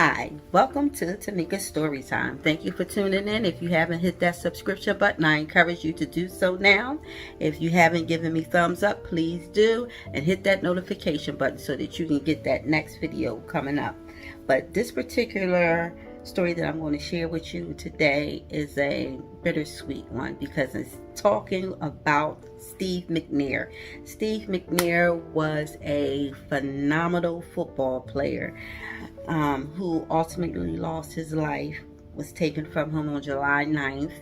Hi, welcome to Tanika's Story Time. Thank you for tuning in. If you haven't hit that subscription button, I encourage you to do so now. If you haven't given me thumbs up, please do, and hit that notification button so that you can get that next video coming up. But this particular story that I'm going to share with you today is a bittersweet one because it's talking about Steve McNair. Steve McNair was a phenomenal football player who ultimately lost his life, was taken from him on July 9th,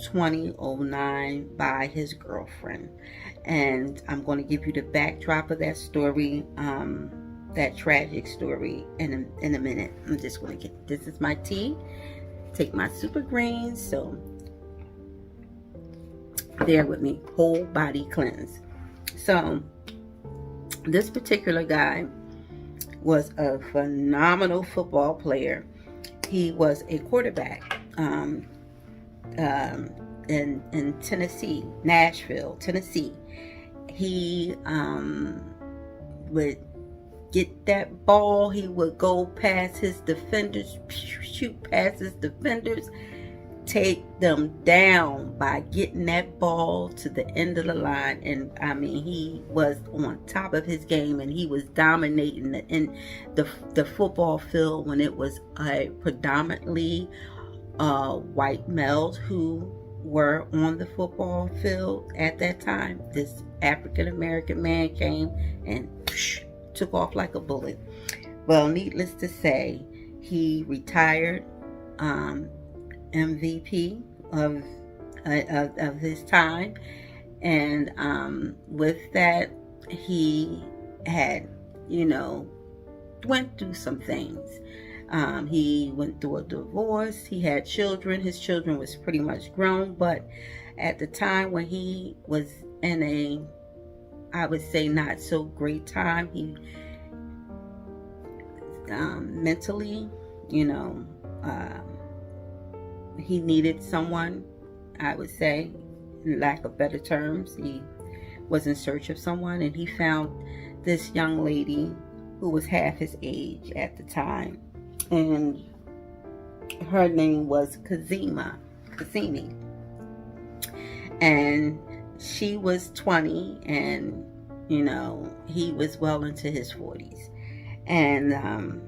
2009 by his girlfriend. And I'm going to give you the backdrop of that story, that tragic story in a minute. I'm just going to get, this is my tea, take my super greens, so bear with me, whole body cleanse. So this particular guy was a phenomenal football player. He was a quarterback in Tennessee, Nashville, Tennessee. He would get that ball. He would go past his defenders, shoot past his defenders, take them down by getting that ball to the end of the line. And I mean, he was on top of his game, and he was dominating in the football field when it was a predominantly white males who were on the football field at that time. This African American man came and took off like a bullet. Well, needless to say, he retired MVP of his time, and with that, he had, went through some things. He went through a divorce. He had children. His children was pretty much grown, but at the time when he was in a, I would say, not so great time, he mentally, he needed someone, I would say, in lack of better terms. He was in search of someone, and he found this young lady who was half his age at the time, and her name was Kazimi, and she was 20, and he was well into his 40s. And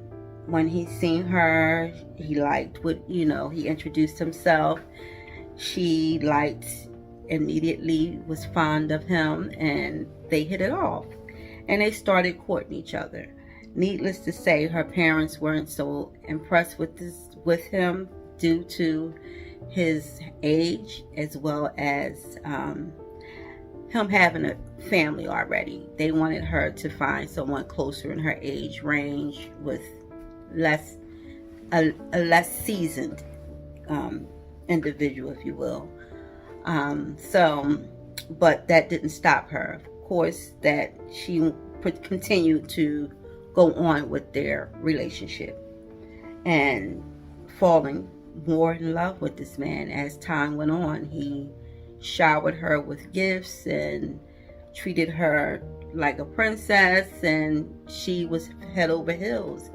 when he seen her, he liked what, he introduced himself. She liked, immediately was fond of him, and they hit it off. And they started courting each other. Needless to say, her parents weren't so impressed with him due to his age, as well as him having a family already. They wanted her to find someone closer in her age range with a less seasoned individual, if you will. But that didn't stop her. Of course, that she continued to go on with their relationship and falling more in love with this man as time went on. He showered her with gifts and treated her like a princess, and she was head over heels.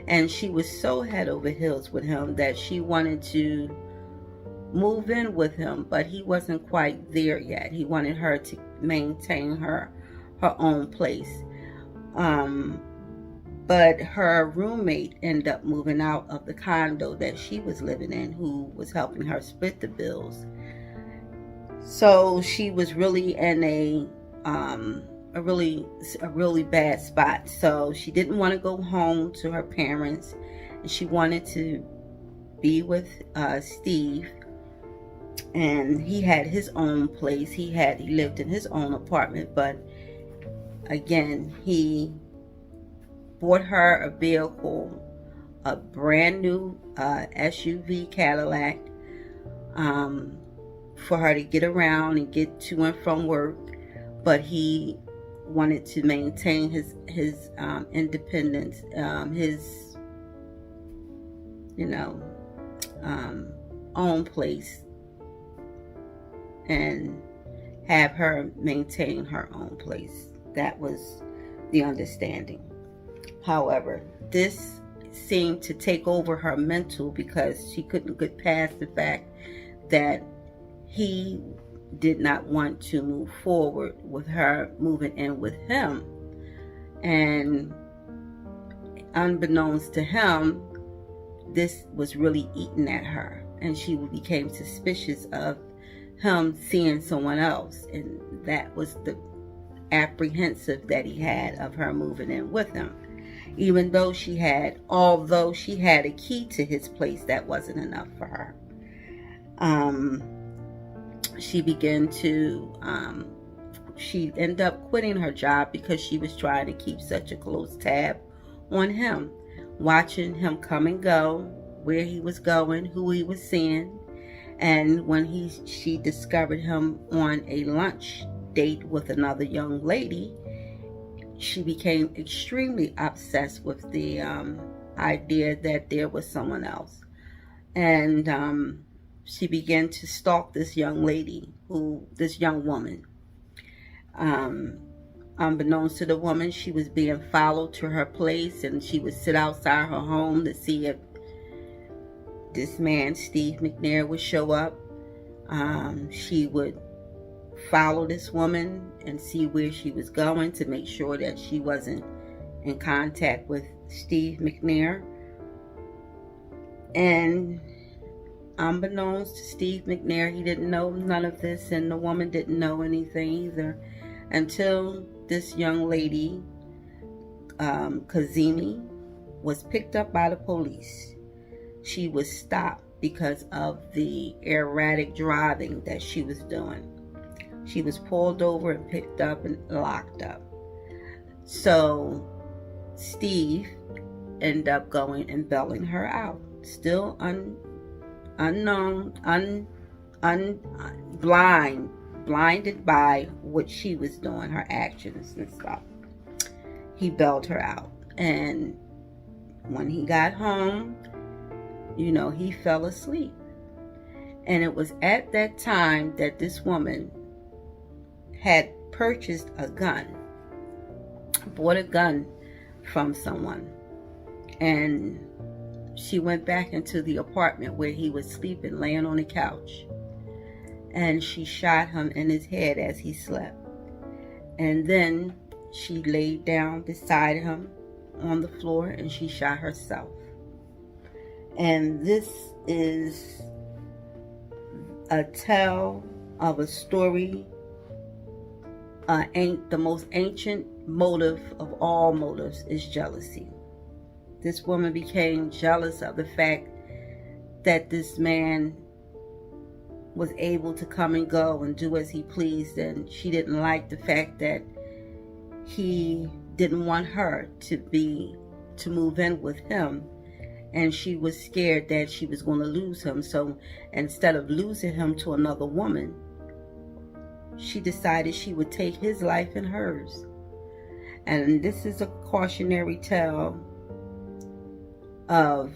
And she was so head over heels with him that she wanted to move in with him, but he wasn't quite there yet. He wanted her to maintain her own place. But her roommate ended up moving out of the condo that she was living in, who was helping her split the bills. So she was really in a really bad spot. So she didn't want to go home to her parents, and she wanted to be with Steve. And he had his own place. He lived in his own apartment, but again, he bought her a vehicle, a brand new SUV Cadillac, for her to get around and get to and from work. But he wanted to maintain his independence, his own place, and have her maintain her own place. That was the understanding. However, this seemed to take over her mental because she couldn't get past the fact that he did not want to move forward with her moving in with him. And unbeknownst to him, this was really eating at her, and she became suspicious of him seeing someone else, and that was the apprehensive that he had of her moving in with him. Although she had a key to his place, that wasn't enough for her. She ended up quitting her job because she was trying to keep such a close tab on him, watching him come and go, where he was going, who he was seeing. And when she discovered him on a lunch date with another young lady, she became extremely obsessed with the idea that there was someone else. And she began to stalk this young woman. Unbeknownst to the woman, she was being followed to her place, and she would sit outside her home to see if this man, Steve McNair, would show up. She would follow this woman and see where she was going to make sure that she wasn't in contact with Steve McNair. And unbeknownst to Steve McNair, he didn't know none of this, and the woman didn't know anything either, until this young lady, Kazemi, was picked up by the police. She was stopped because of the erratic driving that she was doing. She was pulled over and picked up and locked up. So Steve ended up going and bailing her out, still blinded by what she was doing, her actions and stuff. He bailed her out, and when he got home, he fell asleep. And it was at that time that this woman had purchased a gun, bought a gun from someone, and she went back into the apartment where he was sleeping, laying on the couch, and she shot him in his head as he slept. And then she laid down beside him on the floor and she shot herself. And this is a tale of a story. The most ancient motive of all motives is jealousy. This woman became jealous of the fact that this man was able to come and go and do as he pleased, and she didn't like the fact that he didn't want her to move in with him, and she was scared that she was going to lose him. So instead of losing him to another woman, she decided she would take his life and hers. And this is a cautionary tale of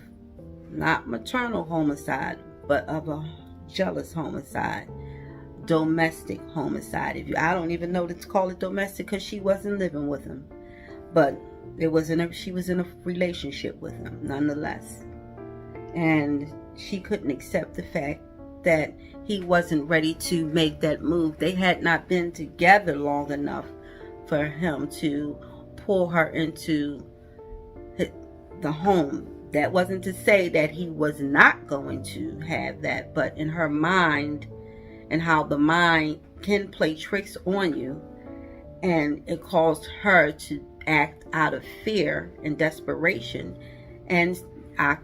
not maternal homicide, but of a jealous homicide, domestic homicide. I don't even know to call it domestic because she wasn't living with him, but she was in a relationship with him nonetheless. And she couldn't accept the fact that he wasn't ready to make that move. They had not been together long enough for him to pull her into the home. That wasn't to say that he was not going to have that, but in her mind, and how the mind can play tricks on you, and it caused her to act out of fear and desperation, and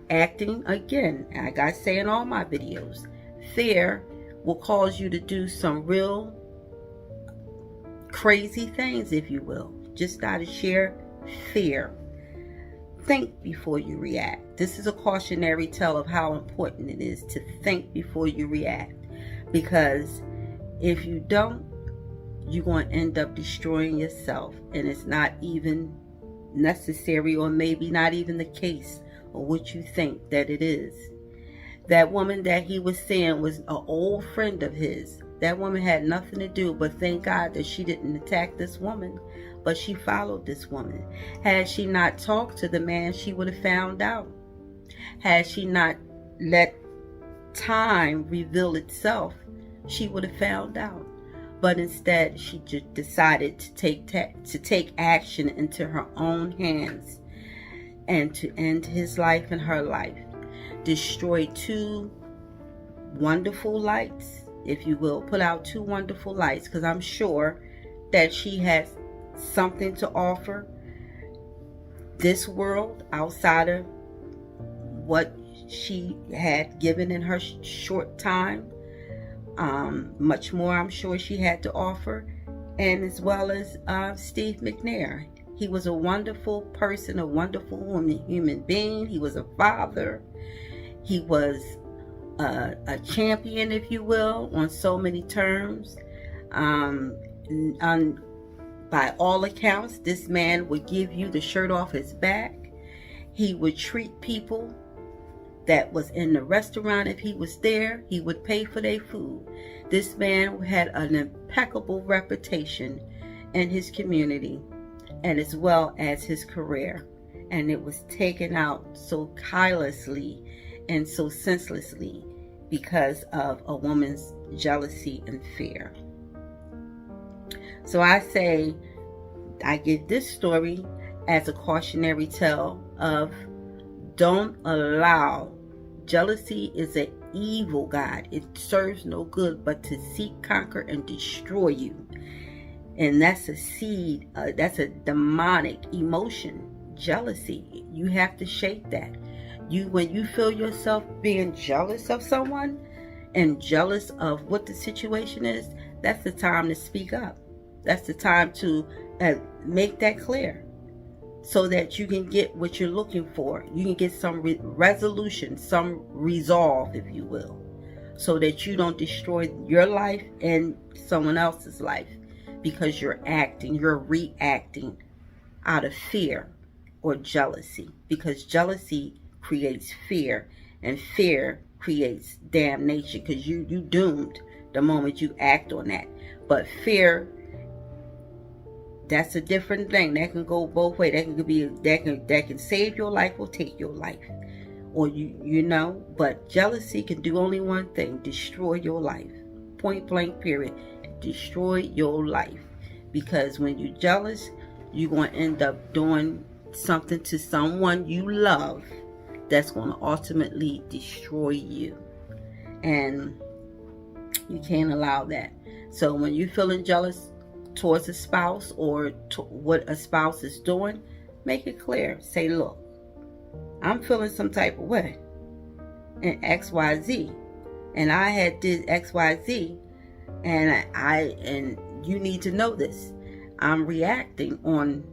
acting again. Like I say in all my videos, fear will cause you to do some real crazy things, if you will, just out of sheer fear. Think before you react. This is a cautionary tale of how important it is to think before you react, because if you don't, you're going to end up destroying yourself, and it's not even necessary, or maybe not even the case of what you think that it is. That woman that he was seeing was an old friend of his. That woman had nothing to do, but thank God that she didn't attack this woman but she followed this woman. Had she not talked to the man, she would have found out. Had she not let time reveal itself, she would have found out. But instead, she just decided to take action into her own hands and to end his life and her life. Destroy two wonderful lights, if you will. Put out two wonderful lights, because I'm sure that she has something to offer this world outside of what she had given in her short time. Much more I'm sure she had to offer, and as well as Steve McNair. He was a wonderful person, a wonderful human being. He was a father. He was a champion, if you will, on so many terms. By all accounts, this man would give you the shirt off his back. He would treat people that was in the restaurant. If he was there, he would pay for their food. This man had an impeccable reputation in his community and as well as his career, and it was taken out so carelessly and so senselessly because of a woman's jealousy and fear. So I give this story as a cautionary tale of, don't allow. Jealousy is an evil god. It serves no good but to seek, conquer, and destroy you. And that's a seed, that's a demonic emotion. Jealousy. You have to shake that. When you feel yourself being jealous of someone and jealous of what the situation is, that's the time to speak up. That's the time to make that clear, so that you can get what you're looking for. You can get some resolution, some resolve, if you will, so that you don't destroy your life and someone else's life because you're reacting out of fear or jealousy, because jealousy creates fear, and fear creates damnation, because you doomed the moment you act on that. But fear, that's a different thing. That can go both ways. That can save your life or take your life, or you know. But jealousy can do only one thing: destroy your life. Point blank. Period. Destroy your life, because when you're jealous, you're going to end up doing something to someone you love that's going to ultimately destroy you, and you can't allow that. So when you're feeling jealous towards a spouse or to what a spouse is doing, make it clear. Say, look, I'm feeling some type of way in XYZ, and I had did XYZ, and you need to know this. I'm reacting on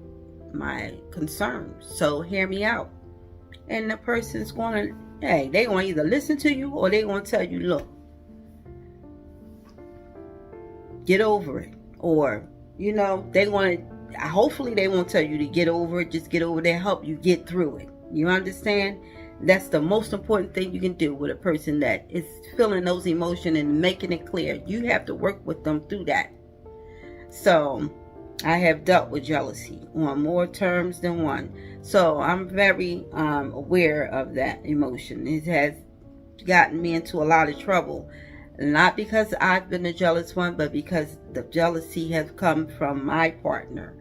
my concerns, so hear me out. And the person's going to, they want to either listen to you or they want to tell you, look, get over it. Or, hopefully they won't tell you to get over it. Just get over there, help you get through it. You understand? That's the most important thing you can do with a person that is feeling those emotions and making it clear. You have to work with them through that. So I have dealt with jealousy on more terms than one. So I'm very aware of that emotion. It has gotten me into a lot of trouble. Not because I've been a jealous one, but because the jealousy has come from my partner.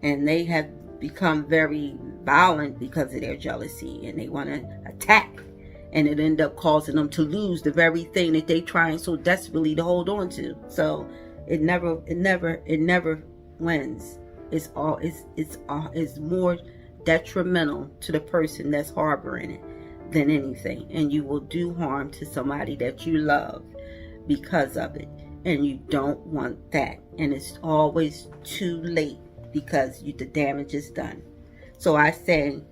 And they have become very violent because of their jealousy. And they want to attack. And it ended up causing them to lose the very thing that they trying so desperately to hold on to. So it never wins. It's more detrimental to the person that's harboring it than anything. And you will do harm to somebody that you love because of it, and you don't want that. And it's always too late because the damage is done. So I say,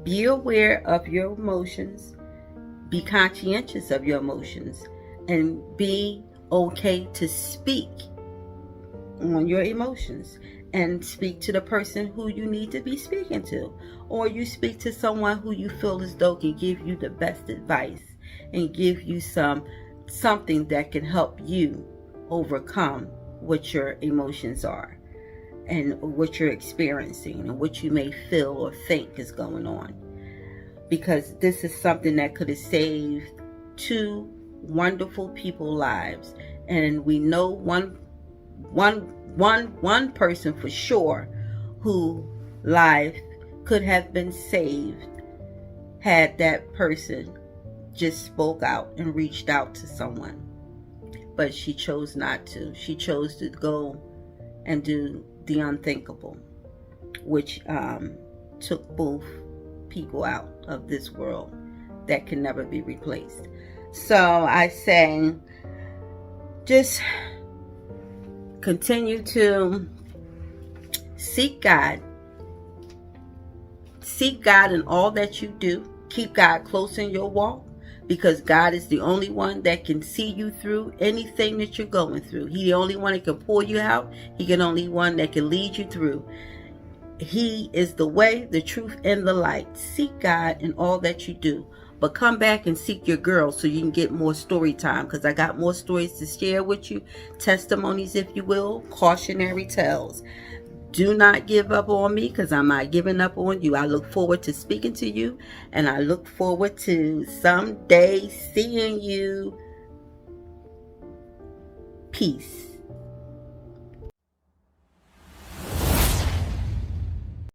be aware of your emotions, be conscientious of your emotions, and be okay to speak on your emotions, and speak to the person who you need to be speaking to, or you speak to someone who you feel as though can give you the best advice and give you something that can help you overcome what your emotions are. and what you're experiencing and what you may feel or think is going on. Because this is something that could have saved 2 wonderful people's lives. And we know one person for sure who life could have been saved had that person just spoke out and reached out to someone. But she chose not to. She chose to go and do the unthinkable, which took both people out of this world that can never be replaced. So I say, just continue to seek God. Seek God in all that you do. Keep God close in your walk, because God is the only one that can see you through anything that you're going through. He's the only one that can pull you out. He's the only one that can lead you through. He is the way, the truth, and the light. Seek God in all that you do. But come back and seek your girl so you can get more story time, because I got more stories to share with you. Testimonies, if you will. Cautionary tales. Do not give up on me, because I'm not giving up on you. I look forward to speaking to you, and I look forward to someday seeing you. Peace.